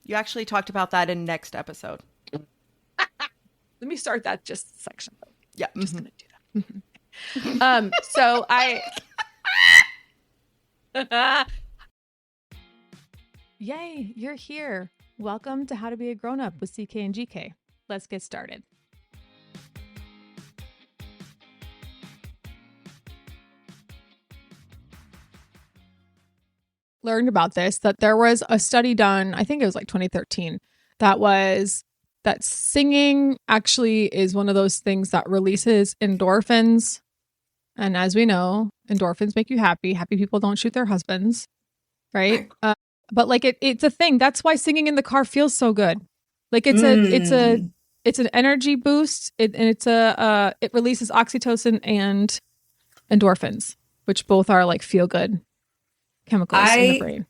You actually talked about that in next episode. Let me start that just section. Yeah. Just gonna do that. So Yay, you're here. Welcome to How to Be a Grown Up with CK and GK. Let's get started. Learned about this, that there was a study done, I think it was like 2013, that singing actually is one of those things that releases endorphins. And as we know, endorphins make you happy. Happy people don't shoot their husbands, right? But like it's a thing. That's why singing in the car feels so good. Like it's an energy boost. It releases oxytocin and endorphins, which both are like feel good chemicals in the brain.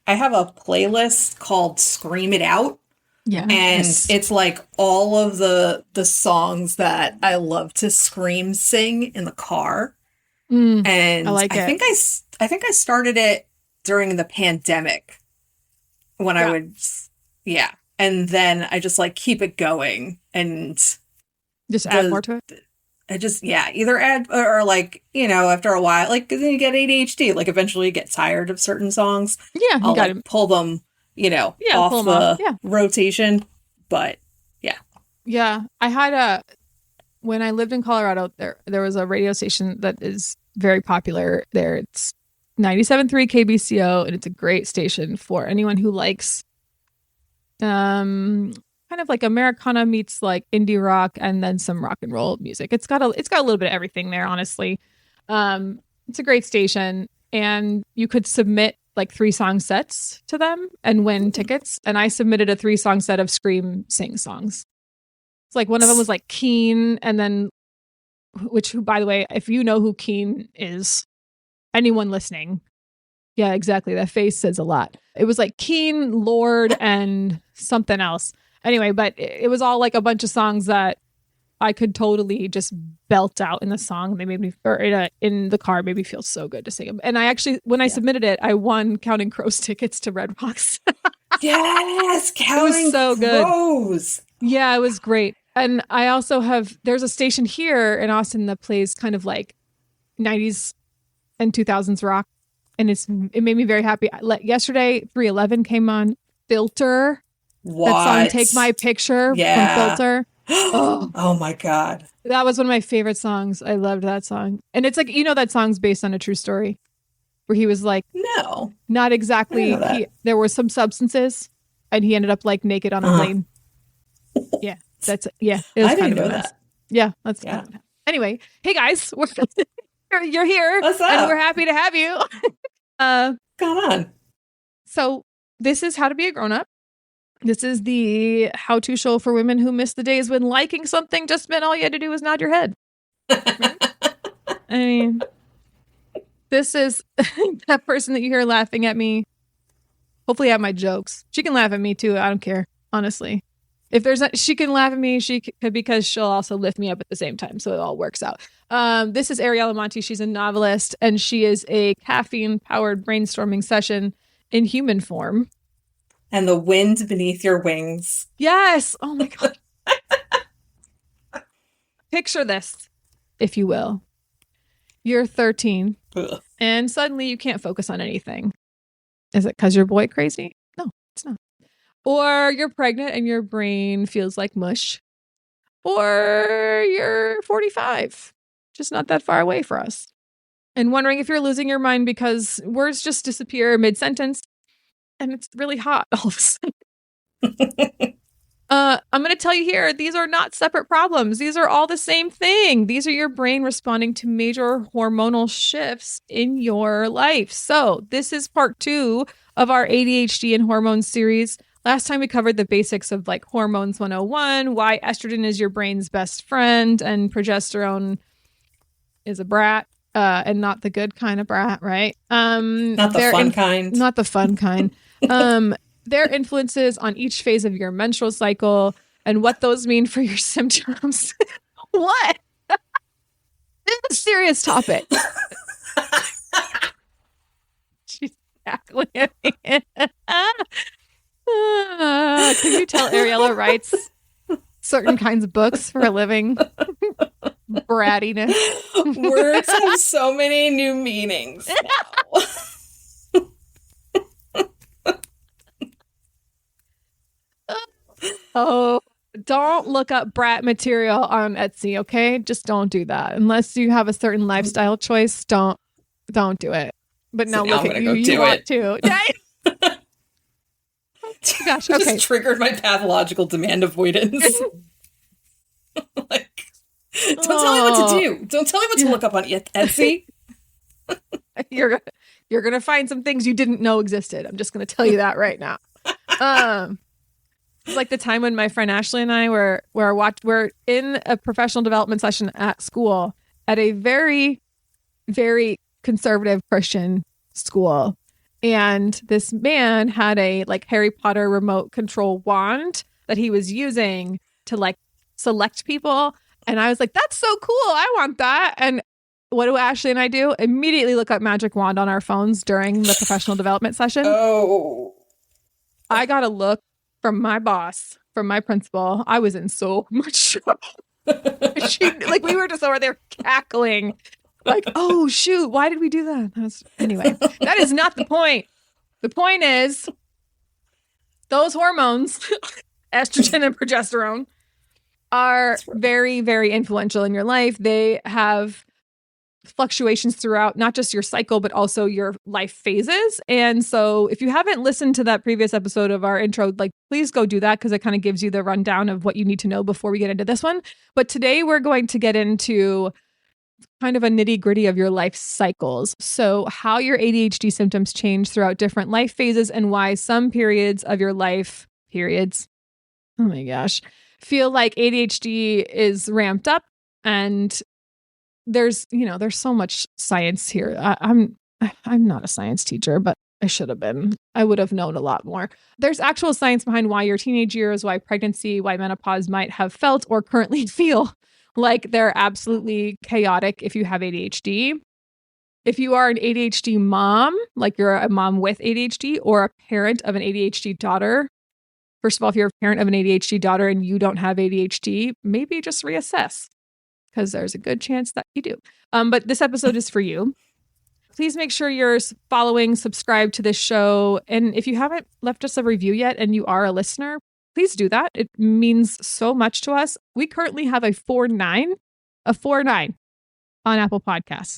I have a playlist called Scream It Out. Yeah. And it's like all of the songs that I love to scream sing in the car. And I like it. I think I started it during the pandemic when I would, and then I just like keep it going and just add more to it. I just, either add or like, after a while, like then you get ADHD, like eventually you get tired of certain songs. Yeah. I'll like pull them, off the rotation. But yeah. I had when I lived in Colorado, there was a radio station that is very popular there. It's 97.3 KBCO, and it's a great station for anyone who likes kind of like Americana meets like indie rock and then some rock and roll music. It's got a little bit of everything there, honestly. It's a great station, and you could submit like 3-song sets to them and win tickets. And I submitted a 3-song set of Scream Sing songs. It's like one of them was like Keen, and then who, by the way, if you know who Keen is, anyone listening, yeah, exactly. That face says a lot. It was like Keen, Lord, and something else. Anyway, but it was all like a bunch of songs that I could totally just belt out in the song. They made me, or in the car, made me feel so good to sing them. And I actually, when I submitted it, I won Counting Crows tickets to Red Rocks. Yes, Counting so Crows. Good. Yeah, it was great. And I also there's a station here in Austin that plays kind of like 90s and 2000s rock. And it made me very happy. Yesterday, 311 came on. Filter. What? That song, Take My Picture, from Filter. Oh my God. That was one of my favorite songs. I loved that song. And it's like, that song's based on a true story where he was like, no, not exactly. There were some substances and he ended up like naked on a plane. Yeah. It was I kind didn't of know a mess. that. Yeah. That's kind of, anyway. Hey guys, you're here. What's up? And we're happy to have you. What's going on? So this is How to Be a Grown Up. This is the how-to show for women who miss the days when liking something just meant all you had to do was nod your head. Right? I mean, this is that person that you hear laughing at me. Hopefully at my jokes. She can laugh at me too. I don't care, honestly. If she can laugh at me, because she'll also lift me up at the same time. So it all works out. This is Ariella Monti. She's a novelist, and she is a caffeine-powered brainstorming session in human form. And the wind beneath your wings. Yes. Oh my God. Picture this, if you will. You're 13 and suddenly you can't focus on anything. Is it because you're boy crazy? No, it's not. Or you're pregnant and your brain feels like mush. Or you're 45, just not that far away for us. And wondering if you're losing your mind because words just disappear mid-sentence. And it's really hot all of a sudden. I'm going to tell you here, these are not separate problems. These are all the same thing. These are your brain responding to major hormonal shifts in your life. So this is part 2 of our ADHD and hormones series. Last time we covered the basics of like hormones 101, why estrogen is your brain's best friend and progesterone is a brat. And not the good kind of brat, right? Not the fun kind. Not the fun kind. Their influences on each phase of your menstrual cycle and what those mean for your symptoms. What? This is a serious topic. She's cackling at me. Can you tell Ariella writes certain kinds of books for a living? Brattiness. Words have so many new meanings now. Oh, don't look up brat material on Etsy, okay? Just don't do that. Unless you have a certain lifestyle choice, don't do it. But now look at you. You want to. Gosh, okay. Just triggered my pathological demand avoidance. Like, don't tell me what to do. Don't tell me what to look up on Etsy. You're gonna find some things you didn't know existed. I'm just gonna tell you that right now. It's like the time when my friend Ashley and I were in a professional development session at school at a very, very conservative Christian school. And this man had a like Harry Potter remote control wand that he was using to like select people. And I was like, that's so cool. I want that. And what do Ashley and I do? Immediately look up magic wand on our phones during the professional development session. Oh. I got a look from my boss, from my principal. I was in so much trouble. We were just over there cackling. Like, oh, shoot, why did we do that? Anyway, that is not the point. The point is those hormones, estrogen and progesterone, are very, very influential in your life. They have fluctuations throughout not just your cycle, but also your life phases. And so if you haven't listened to that previous episode of our intro, like, please go do that because it kind of gives you the rundown of what you need to know before we get into this one. But today we're going to get into kind of a nitty gritty of your life cycles. So how your ADHD symptoms change throughout different life phases and why some periods of your life, oh my gosh, feel like ADHD is ramped up. And there's so much science here. I'm not a science teacher, but I should have been. I would have known a lot more. There's actual science behind why your teenage years, why pregnancy, why menopause might have felt or currently feel like they're absolutely chaotic if you have ADHD. If you are an ADHD mom, like you're a mom with ADHD or a parent of an ADHD daughter, first of all, if you're a parent of an ADHD daughter and you don't have ADHD, maybe just reassess because there's a good chance that you do. But this episode is for you. Please make sure you're following, subscribe to this show. And if you haven't left us a review yet and you are a listener, please do that. It means so much to us. We currently have a 4.9 on Apple Podcasts.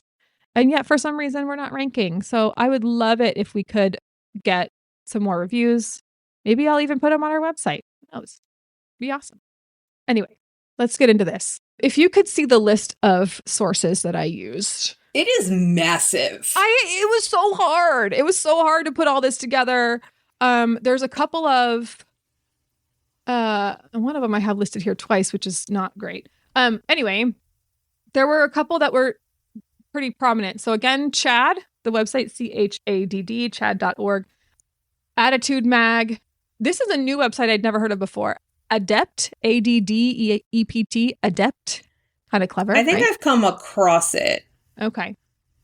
And yet for some reason, we're not ranking. So I would love it if we could get some more reviews. Maybe I'll even put them on our website. Who knows? Be awesome. Anyway, let's get into this. If you could see the list of sources that I used. It is massive. It was so hard. It was so hard to put all this together. There's a couple of, one of them I have listed here twice, which is not great. Anyway, there were a couple that were pretty prominent. So again, CHADD, the website, CHADD, chad.org. Attitude Mag. This is a new website I'd never heard of before. Adept, ADDEPT, Adept. Kind of clever. I think right? I've come across it. Okay.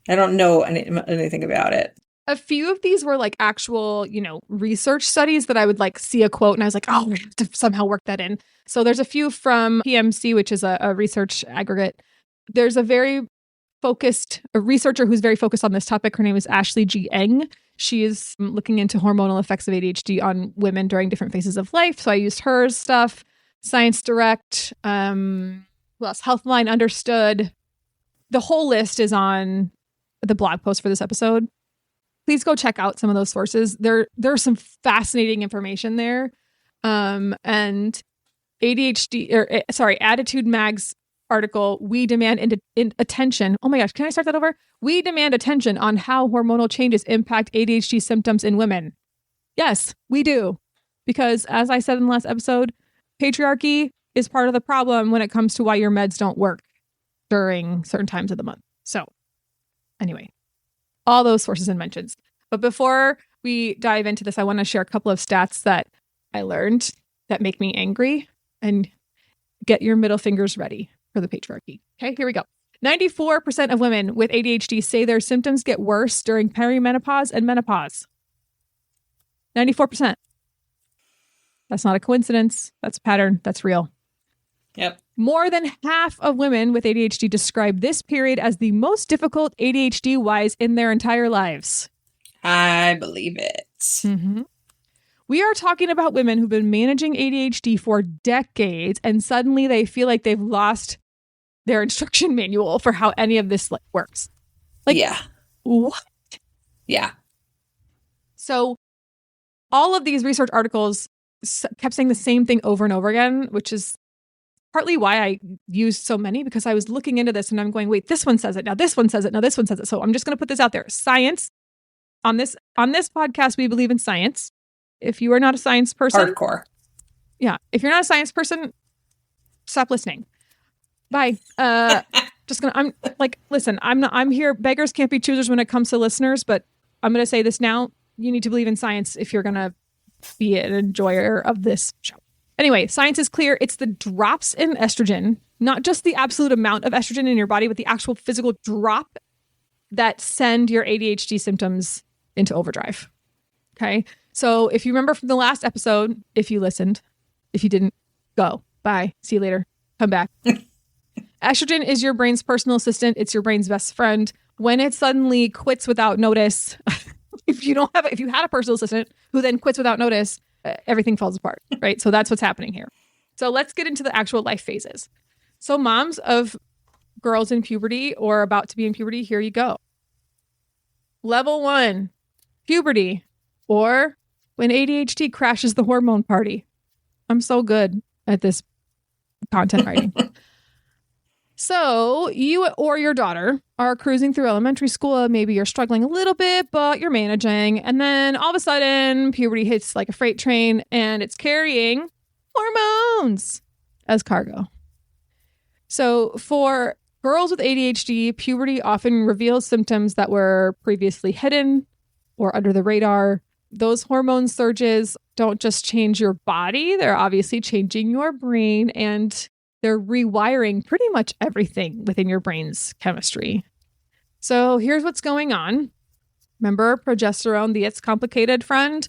I don't know anything about it. A few of these were like actual, research studies that I would like see a quote and I was like, oh, we have to somehow work that in. So there's a few from PMC, which is a research aggregate. There's a researcher who's very focused on this topic. Her name is Ashley G. Eng. She is looking into hormonal effects of ADHD on women during different phases of life. So I used her stuff. Science Direct, who else? Healthline Understood. The whole list is on the blog post for this episode. Please go check out some of those sources. There's some fascinating information there. And Attitude Mag's article, We Demand Attention. Oh my gosh, can I start that over? We demand attention on how hormonal changes impact ADHD symptoms in women. Yes, we do. Because as I said in the last episode, patriarchy is part of the problem when it comes to why your meds don't work during certain times of the month. So anyway, all those sources and mentions. But before we dive into this, I want to share a couple of stats that I learned that make me angry and get your middle fingers ready for the patriarchy. Okay, here we go. 94% of women with ADHD say their symptoms get worse during perimenopause and menopause. 94%. That's not a coincidence. That's a pattern. That's real. Yep. More than half of women with ADHD describe this period as the most difficult ADHD-wise in their entire lives. I believe it. Mm-hmm. We are talking about women who've been managing ADHD for decades, and suddenly they feel like they've lost their instruction manual for how any of this works. Like, yeah. What? Yeah. So all of these research articles kept saying the same thing over and over again, which is partly why I used so many, because I was looking into this and I'm going, wait, this one says it. Now this one says it. Now this one says it. So I'm just going to put this out there. Science. On this podcast, we believe in science. If you are not a science person, hardcore. Yeah. If you're not a science person, stop listening. Bye. I'm like, listen, I'm here. Beggars can't be choosers when it comes to listeners, but I'm going to say this now. You need to believe in science if you're going to be an enjoyer of this show. Anyway, science is clear. It's the drops in estrogen, not just the absolute amount of estrogen in your body, but the actual physical drop that send your ADHD symptoms into overdrive. Okay. So if you remember from the last episode, if you listened, if you didn't, go. Bye. See you later. Come back. Estrogen is your brain's personal assistant. It's your brain's best friend. When it suddenly quits without notice, if you had a personal assistant who then quits without notice, everything falls apart, right? So that's what's happening here. So let's get into the actual life phases. So moms of girls in puberty or about to be in puberty, here you go. Level 1, puberty, or when ADHD crashes the hormone party. I'm so good at this content writing. So you or your daughter are cruising through elementary school. Maybe you're struggling a little bit, but you're managing. And then all of a sudden, puberty hits like a freight train and it's carrying hormones as cargo. So for girls with ADHD, puberty often reveals symptoms that were previously hidden or under the radar. Those hormone surges don't just change your body. They're obviously changing your brain, and they're rewiring pretty much everything within your brain's chemistry. So here's what's going on. Remember progesterone, the it's complicated friend?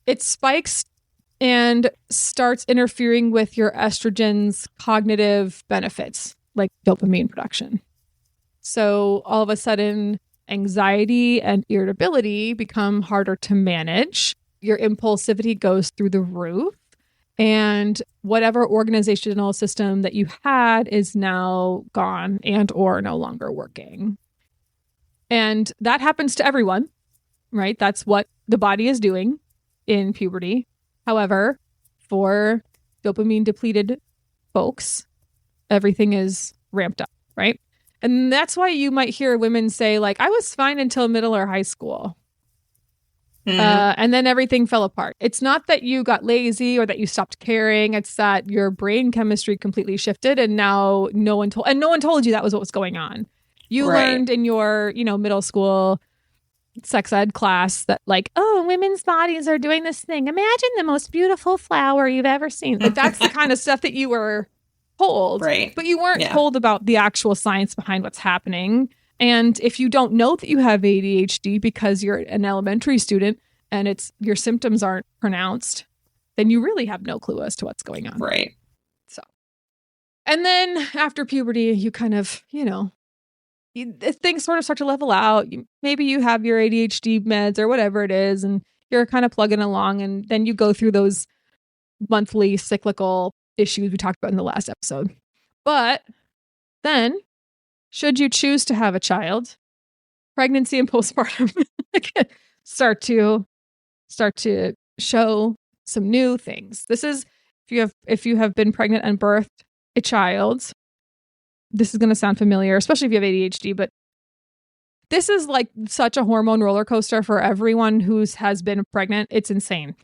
It spikes and starts interfering with your estrogen's cognitive benefits, like dopamine production. So all of a sudden, anxiety and irritability become harder to manage. Your impulsivity goes through the roof. And whatever organizational system that you had is now gone and or no longer working. And that happens to everyone, right? That's what the body is doing in puberty. However, for dopamine depleted folks, everything is ramped up, right? And that's why you might hear women say, like, I was fine until middle or high school. And then everything fell apart. It's not that you got lazy or that you stopped caring. It's that your brain chemistry completely shifted, and now no one told you that was what was going on. You learned in your, middle school sex ed class that, like, oh, women's bodies are doing this thing. Imagine the most beautiful flower you've ever seen. Like, that's the kind of stuff that you were told, right? But you weren't told about the actual science behind what's happening. And if you don't know that you have ADHD because you're an elementary student and your symptoms aren't pronounced, then you really have no clue as to what's going on. Right. So, and then after puberty, you kind of, things sort of start to level out. Maybe you have your ADHD meds or whatever it is, and you're kind of plugging along. And then you go through those monthly cyclical issues we talked about in the last episode. But then, should you choose to have a child, pregnancy and postpartum start to show some new things. This is if you have been pregnant and birthed a child. This is going to sound familiar, especially if you have ADHD, but this is like such a hormone roller coaster for everyone who has been pregnant. It's insane.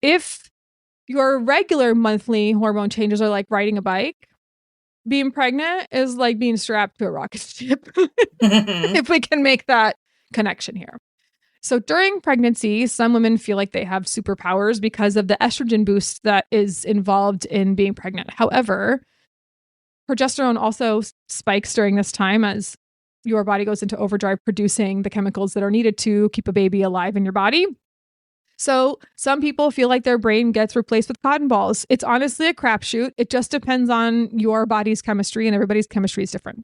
If your regular monthly hormone changes are like riding a bike, being pregnant is like being strapped to a rocket ship. If we can make that connection here. So during pregnancy, some women feel like they have superpowers because of the estrogen boost that is involved in being pregnant. However, progesterone also spikes during this time as your body goes into overdrive producing the chemicals that are needed to keep a baby alive in your body. So some people feel like their brain gets replaced with cotton balls. It's honestly a crapshoot. It just depends on your body's chemistry, and everybody's chemistry is different.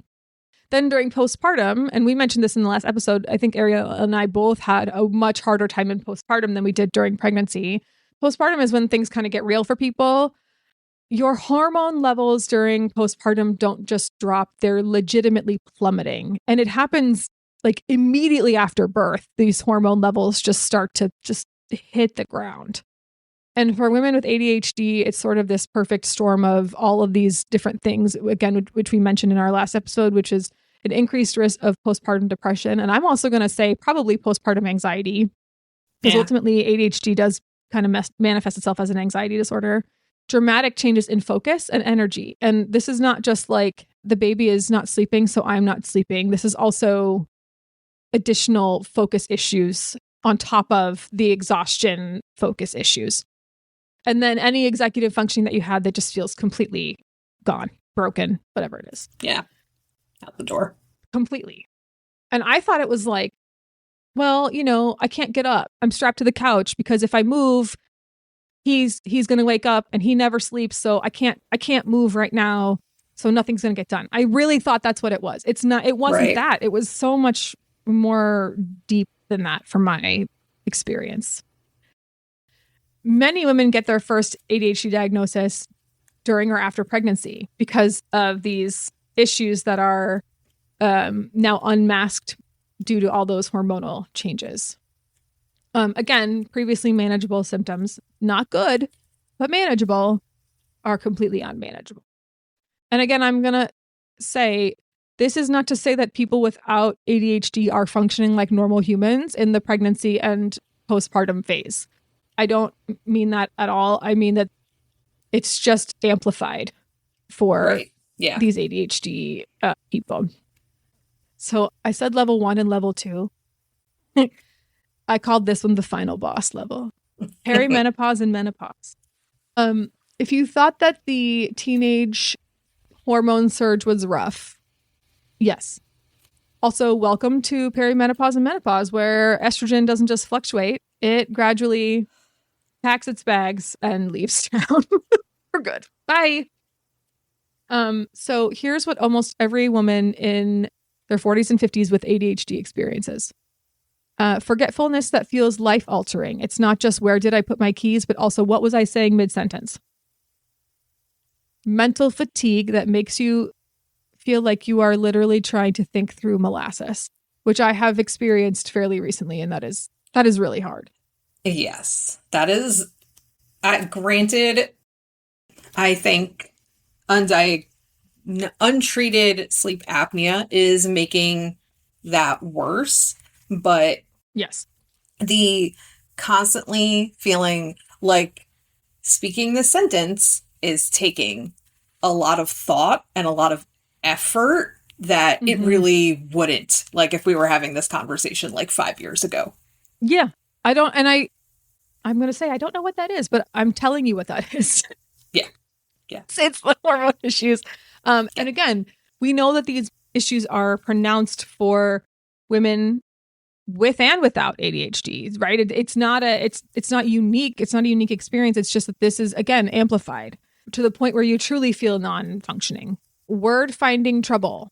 Then during postpartum, and we mentioned this in the last episode, I think Ariel and I both had a much harder time in postpartum than we did during pregnancy. Postpartum is when things kind of get real for people. Your hormone levels during postpartum don't just drop, they're legitimately plummeting. And it happens like immediately after birth. These hormone levels just start to just hit the ground. And for women with ADHD, it's sort of this perfect storm of all of these different things, again, which we mentioned in our last episode, which is an increased risk of postpartum depression. And I'm also going to say probably postpartum anxiety, because ultimately ADHD does kind of manifest itself as an anxiety disorder. Dramatic changes in focus and energy. And this is not just like the baby is not sleeping, so I'm not sleeping. This is also additional focus issues on top of the exhaustion focus issues. And then any executive functioning that you had that just feels completely gone, broken, whatever it is. Yeah. Out the door. Completely. And I thought it was like, well, I can't get up. I'm strapped to the couch because if I move, he's going to wake up and he never sleeps. So I can't move right now. So nothing's going to get done. I really thought that's what it was. It wasn't that. It was so much more deep than that from my experience. Many women get their first ADHD diagnosis during or after pregnancy because of these issues that are now unmasked due to all those hormonal changes. Again, previously manageable symptoms, not good, but manageable, are completely unmanageable. And again, I'm going to say, this is not to say that people without ADHD are functioning like normal humans in the pregnancy and postpartum phase. I don't mean that at all. I mean that it's just amplified for these ADHD people. So I said level 1 and level 2. I called this one the final boss level. Perimenopause and menopause. If you thought that the teenage hormone surge was rough, yes. Also, welcome to perimenopause and menopause, where estrogen doesn't just fluctuate. It gradually packs its bags and leaves town for good. Bye. So here's what almost every woman in their 40s and 50s with ADHD experiences. Forgetfulness that feels life-altering. It's not just where did I put my keys, but also what was I saying mid-sentence. Mental fatigue that makes you feel like you are literally trying to think through molasses, which I have experienced fairly recently, and that is really hard. Yes, that is, granted, I think untreated sleep apnea is making that worse, but yes, the constantly feeling like speaking the sentence is taking a lot of thought and a lot of effort that it really wouldn't, like if we were having this conversation like 5 years ago. Yeah. I'm going to say, I don't know what that is, but I'm telling you what that is. Yeah. It's the hormone issues. And again, we know that these issues are pronounced for women with and without ADHD, right? It's not unique. It's not a unique experience. It's just that this is, again, amplified to the point where you truly feel non-functioning. Word finding trouble.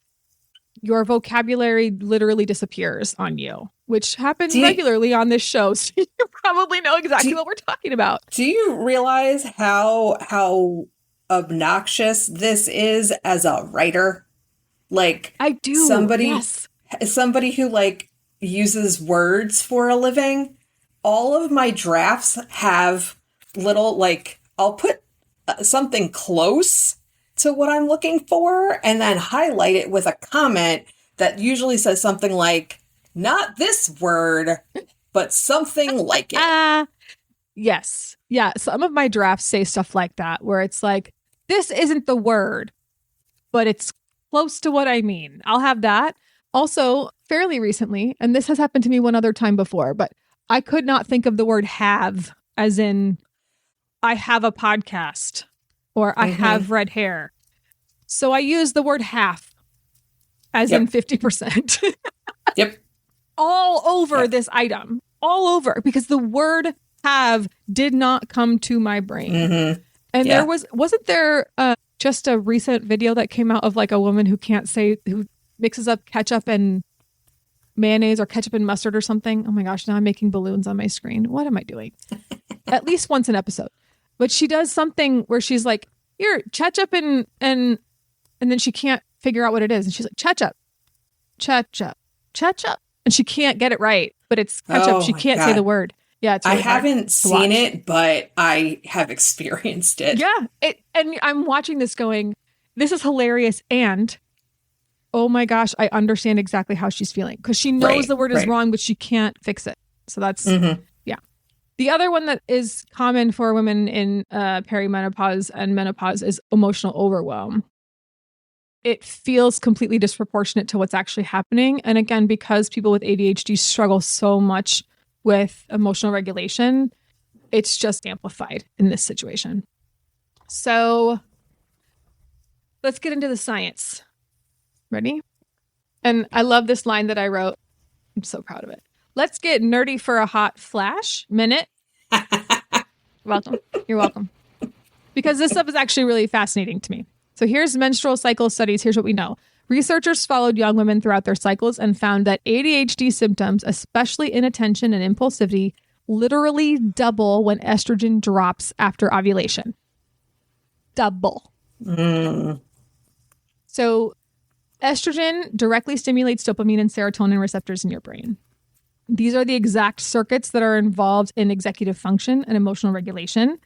Your vocabulary literally disappears on you, which happens regularly on this show. So you probably know exactly what we're talking about. Do you realize how obnoxious this is as a writer? Like, I do. Somebody who like uses words for a living. All of my drafts have little, like, I'll put something close to what I'm looking for and then highlight it with a comment that usually says something like, not this word, but something like it. Yes. Yeah. Some of my drafts say stuff like that, where it's like, this isn't the word, but it's close to what I mean. I'll have that. Also, fairly recently, and this has happened to me one other time before, but I could not think of the word have as in I have a podcast or I have red hair. So I use the word half as in 50%. Yep. All over this item. All over. Because the word did not come to my brain. Mm-hmm. And wasn't there just a recent video that came out of like a woman who who mixes up ketchup and mayonnaise or ketchup and mustard or something. Oh my gosh, now I'm making balloons on my screen. What am I doing? At least once an episode. But she does something where she's like, here, ketchup and then she can't figure out what it is. And she's like, ketchup. And she can't get it right, but it's ketchup. Oh she can't God. say the word. Yeah, it's really I haven't seen it, but I have experienced it. Yeah, and I'm watching this going, this is hilarious. And oh my gosh, I understand exactly how she's feeling because she knows the word is wrong, but she can't fix it. So that's, yeah. The other one that is common for women in perimenopause and menopause is emotional overwhelm. It feels completely disproportionate to what's actually happening. And again, because people with ADHD struggle so much with emotional regulation, it's just amplified in this situation. So let's get into the science. Ready? And I love this line that I wrote. I'm so proud of it. Let's get nerdy for a hot flash minute. Welcome. You're welcome. Because this stuff is actually really fascinating to me. So here's menstrual cycle studies. Here's what we know. Researchers followed young women throughout their cycles and found that ADHD symptoms, especially inattention and impulsivity, literally double when estrogen drops after ovulation. Double. So estrogen directly stimulates dopamine and serotonin receptors in your brain. These are the exact circuits that are involved in executive function and emotional regulation,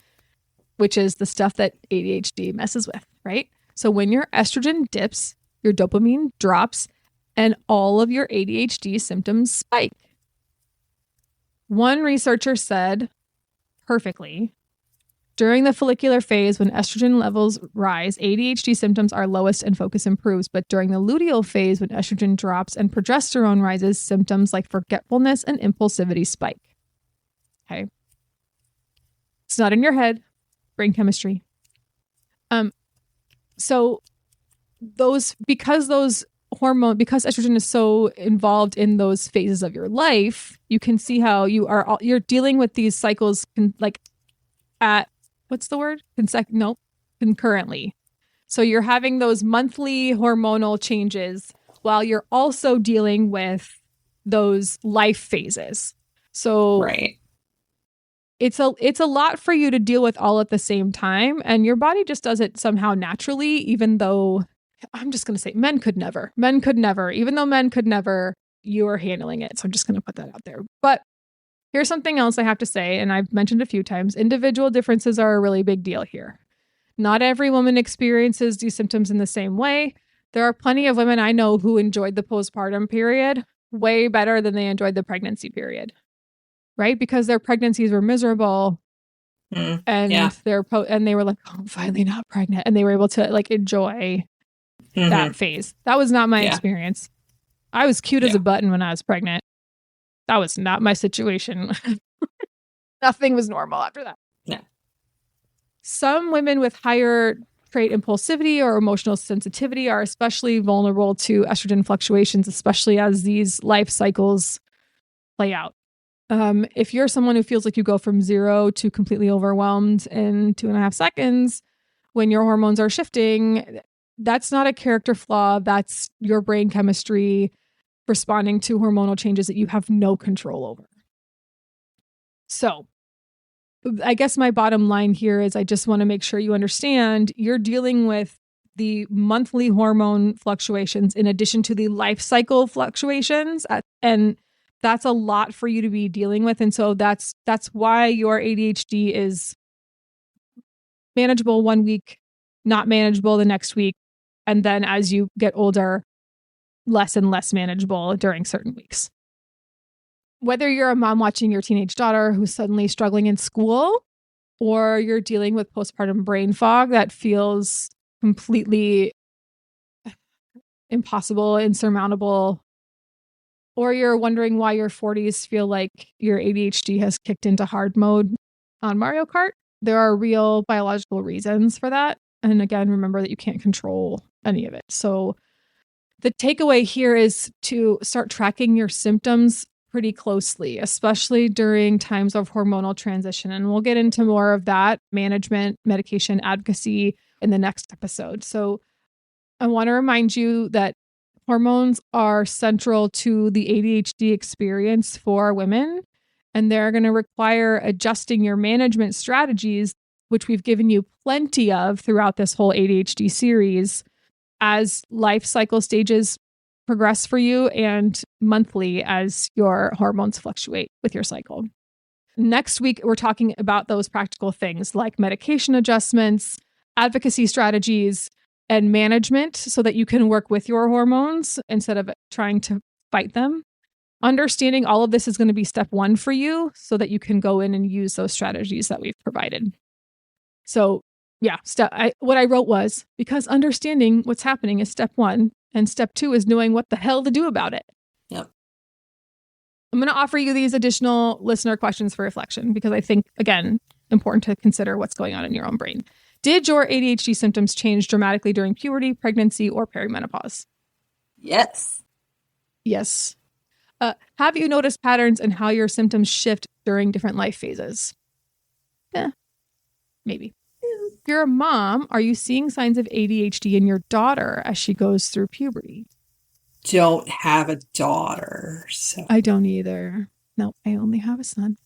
which is the stuff that ADHD messes with, right? So when your estrogen dips, your dopamine drops, and all of your ADHD symptoms spike. One researcher said perfectly, during the follicular phase, when estrogen levels rise, ADHD symptoms are lowest and focus improves. But during the luteal phase, when estrogen drops and progesterone rises, symptoms like forgetfulness and impulsivity spike. Okay. It's not in your head. Brain chemistry. So because estrogen is so involved in those phases of your life, you can see how you're dealing with these cycles concurrently. So you're having those monthly hormonal changes while you're also dealing with those life phases. So it's a lot for you to deal with all at the same time, and your body just does it somehow naturally, even though I'm just going to say men could never, even though men could never, you are handling it. So I'm just going to put that out there. But here's something else I have to say, and I've mentioned a few times, individual differences are a really big deal here. Not every woman experiences these symptoms in the same way. There are plenty of women I know who enjoyed the postpartum period way better than they enjoyed the pregnancy period. Right? Because their pregnancies were miserable and they were like, oh, I'm finally not pregnant. And they were able to like enjoy that phase. That was not my experience. I was cute as a button when I was pregnant. That was not my situation. Nothing was normal after that. No. Some women with higher trait impulsivity or emotional sensitivity are especially vulnerable to estrogen fluctuations, especially as these life cycles play out. If you're someone who feels like you go from 0 to completely overwhelmed in 2.5 seconds when your hormones are shifting, that's not a character flaw. That's your brain chemistry responding to hormonal changes that you have no control over. So I guess my bottom line here is I just want to make sure you understand you're dealing with the monthly hormone fluctuations in addition to the life cycle fluctuations. And that's a lot for you to be dealing with. And so that's why your ADHD is manageable one week, not manageable the next week. And then as you get older, less and less manageable during certain weeks. Whether you're a mom watching your teenage daughter who's suddenly struggling in school, or you're dealing with postpartum brain fog that feels completely impossible, insurmountable, or you're wondering why your 40s feel like your ADHD has kicked into hard mode on Mario Kart, there are real biological reasons for that. And again, remember that you can't control any of it. So the takeaway here is to start tracking your symptoms pretty closely, especially during times of hormonal transition. And we'll get into more of that management, medication advocacy in the next episode. So I want to remind you that hormones are central to the ADHD experience for women, and they're going to require adjusting your management strategies, which we've given you plenty of throughout this whole ADHD series, as life cycle stages progress for you and monthly as your hormones fluctuate with your cycle. Next week, we're talking about those practical things like medication adjustments, advocacy strategies, and management so that you can work with your hormones instead of trying to fight them. Understanding all of this is going to be step 1 for you so that you can go in and use those strategies that we've provided. So yeah, what I wrote was, because understanding what's happening is step 1, and step 2 is knowing what the hell to do about it. Yep. I'm going to offer you these additional listener questions for reflection because I think, again, important to consider what's going on in your own brain. Did your ADHD symptoms change dramatically during puberty, pregnancy, or perimenopause? Yes. Yes. Have you noticed patterns in how your symptoms shift during different life phases? Maybe. If you're a mom, are you seeing signs of ADHD in your daughter as she goes through puberty? Don't have a daughter. So. I don't either. No, I only have a son.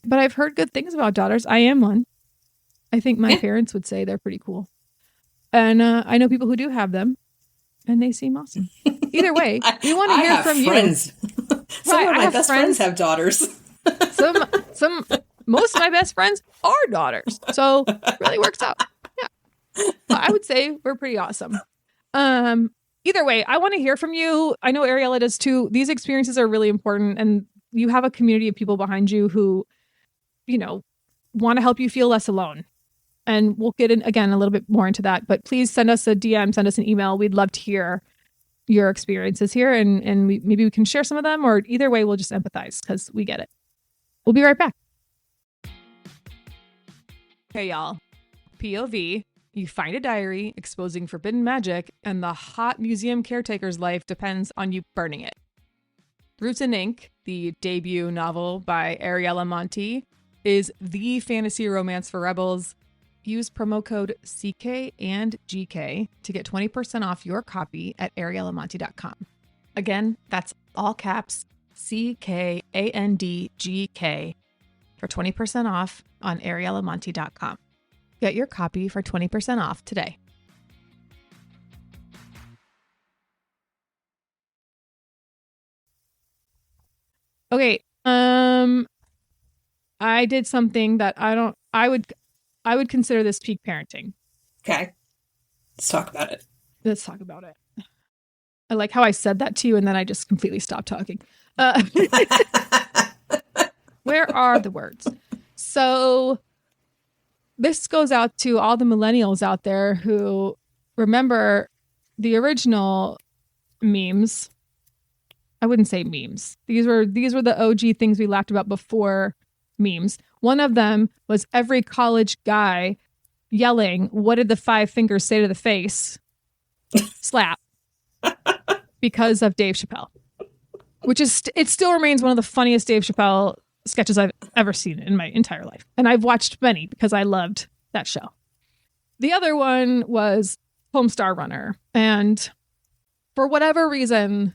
But I've heard good things about daughters. I am one. I think my parents would say they're pretty cool. And I know people who do have them, and they seem awesome. Either way, we want to hear from friends. you. Some of my best friends have daughters. Most of my best friends are daughters. So it really works out. Yeah. I would say we're pretty awesome. Either way, I want to hear from you. I know Ariella does too. These experiences are really important, and you have a community of people behind you who, want to help you feel less alone. And we'll get in again a little bit more into that. But please send us a DM, send us an email. We'd love to hear your experiences here, and maybe we can share some of them, or either way, we'll just empathize because we get it. We'll be right back. Okay, y'all. POV. You find a diary exposing forbidden magic, and the hot museum caretaker's life depends on you burning it. Roots in Ink, the debut novel by Ariella Monti, is the fantasy romance for rebels. Use promo code CK and GK to get 20% off your copy at ariellamonti.com. Again, that's all caps CKANDGK for 20% off on ariellamonti.com. Get your copy for 20% off today. Okay, I did something that I would consider this peak parenting. Okay. Let's talk about it. Let's talk about it. I like how I said that to you and then I just completely stopped talking. Where are the words? So this goes out to all the millennials out there who remember the original memes. I wouldn't say memes. These were the OG things we laughed about before memes. One of them was every college guy yelling, "What did the 5 fingers say to the face?" Slap. Because of Dave Chappelle. Which is, it still remains one of the funniest Dave Chappelle sketches I've ever seen in my entire life. And I've watched many because I loved that show. The other one was Homestar Runner. And for whatever reason,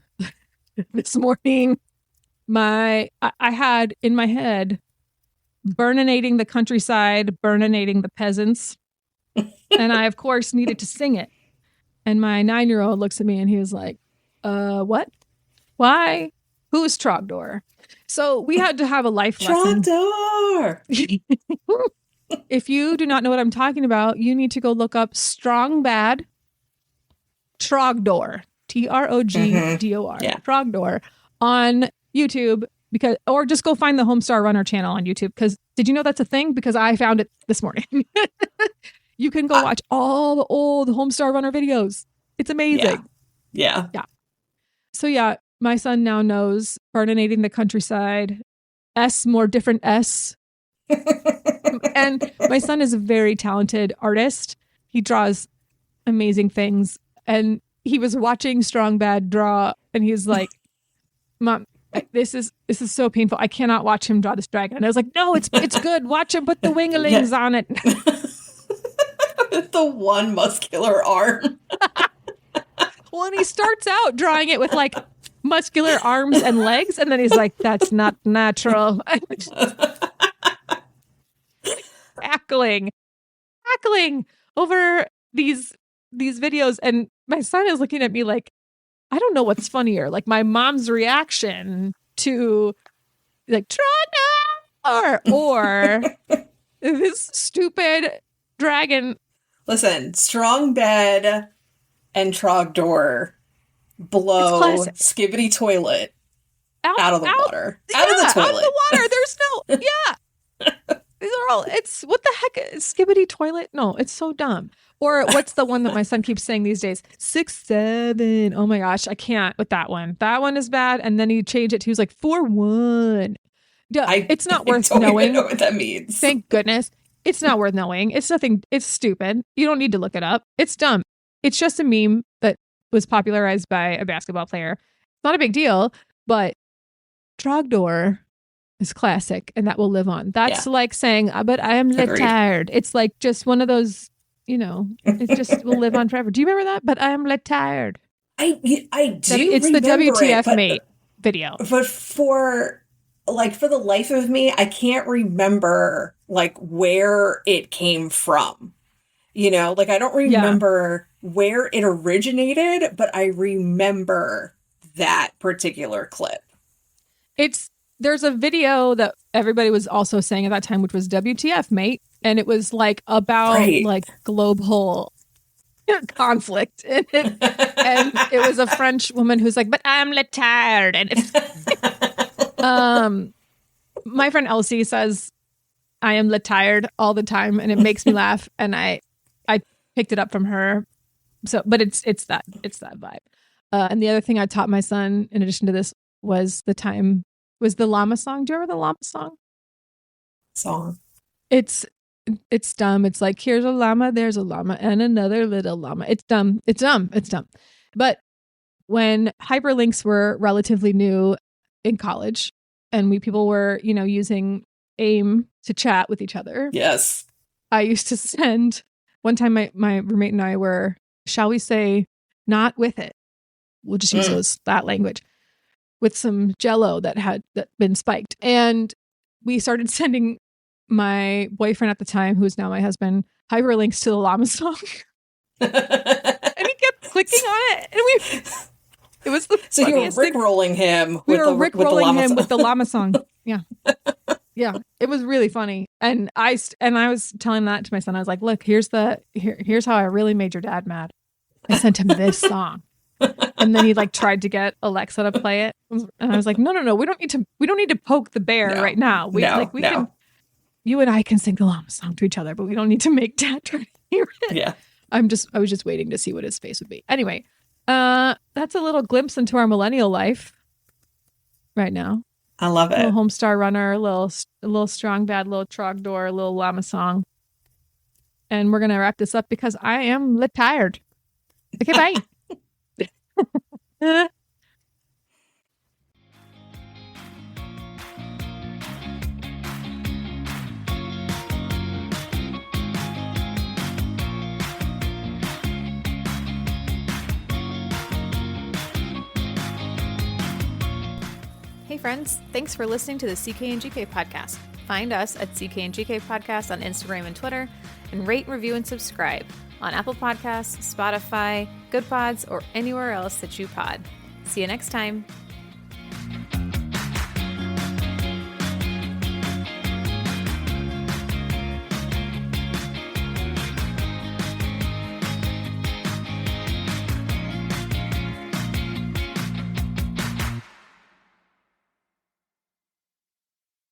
this morning, I had in my head, burninating the countryside, burninating the peasants. And I, of course, needed to sing it. And my 9-year-old looks at me and he was like, what? Why? Who's Trogdor? So we had to have a life lesson. Trogdor! If you do not know what I'm talking about, you need to go look up Strong Bad Trogdor. Trogdor. Yeah. Trogdor on YouTube, or just go find the Homestar Runner channel on YouTube. Because did you know that's a thing? Because I found it this morning. You can go watch all the old Homestar Runner videos. It's amazing. Yeah. So yeah, my son now knows burninating the countryside. More different S. And my son is a very talented artist. He draws amazing things. And he was watching Strong Bad draw, and he's like, "Mom, This is so painful. I cannot watch him draw this dragon. And I was like, no, it's good. Watch him put the winglings on it. The one muscular arm. Well, and he starts out drawing it with like muscular arms and legs, and then he's like, that's not natural. Cackling over these videos, and my son is looking at me like, I don't know what's funnier, like my mom's reaction to like or this stupid dragon. Listen, strong bed and Trogdor blow Skibbity toilet out of the water. Out of the toilet. Out of the water. There's no, yeah. These are all, it's, what the heck? Skibbity toilet? No, it's so dumb. Or what's the one that my son keeps saying these days? 6-7. Oh my gosh, I can't with that one. That one is bad. And then he changed it to, he was like 4-1. It's not worth knowing. I don't even know what that means. Thank goodness. It's not worth knowing. It's nothing. It's stupid. You don't need to look it up. It's dumb. It's just a meme that was popularized by a basketball player. It's not a big deal, but Trogdor is classic, and that will live on. That's like saying, but I am tired. It's like just one of those, it just will live on forever. Do you remember that? But I am tired. I do. It's the WTF mate video. But for the life of me, I can't remember like where it came from. I don't remember where it originated, but I remember that particular clip. There's a video that everybody was also saying at that time, which was WTF, mate. And it was like about like global conflict. And it was a French woman who's like, but I'm tired. And my friend Elsie says, I am tired all the time. And it makes me laugh. And I picked it up from her. So, but it's that vibe. And the other thing I taught my son, in addition to this, was the llama song. Do you remember the llama song? It's dumb. It's like, here's a llama, there's a llama, and another little llama. It's dumb. But when hyperlinks were relatively new in college, and people were, using AIM to chat with each other. Yes. I used to send, one time my roommate and I were, shall we say, not with it. We'll just use that language. With some Jell-O that had been spiked. And we started sending my boyfriend at the time, who's now my husband, hyperlinks to the llama song. And he kept clicking on it. And it was the So you were rickrolling him with the llama song. Yeah. Yeah. It was really funny. And I was telling that to my son. I was like, look, here's how I really made your dad mad. I sent him this song. And then he tried to get Alexa to play it, and I was like, no, we don't need to poke the bear right now. Can, you and I can sing the llama song to each other, but we don't need to make Dad try to hear it. Yeah, I was just waiting to see what his face would be. Anyway, that's a little glimpse into our millennial life right now. I love it. A little Homestar Runner, a little Strong Bad, a little Trogdor, a little llama song, and we're gonna wrap this up because I am tired. Okay, bye. Hey friends, thanks for listening to the CK and GK podcast. Find us at CK and GK podcast on Instagram and Twitter, and rate, review, and subscribe on Apple Podcasts, Spotify, Good Pods, or anywhere else that you pod. See you next time.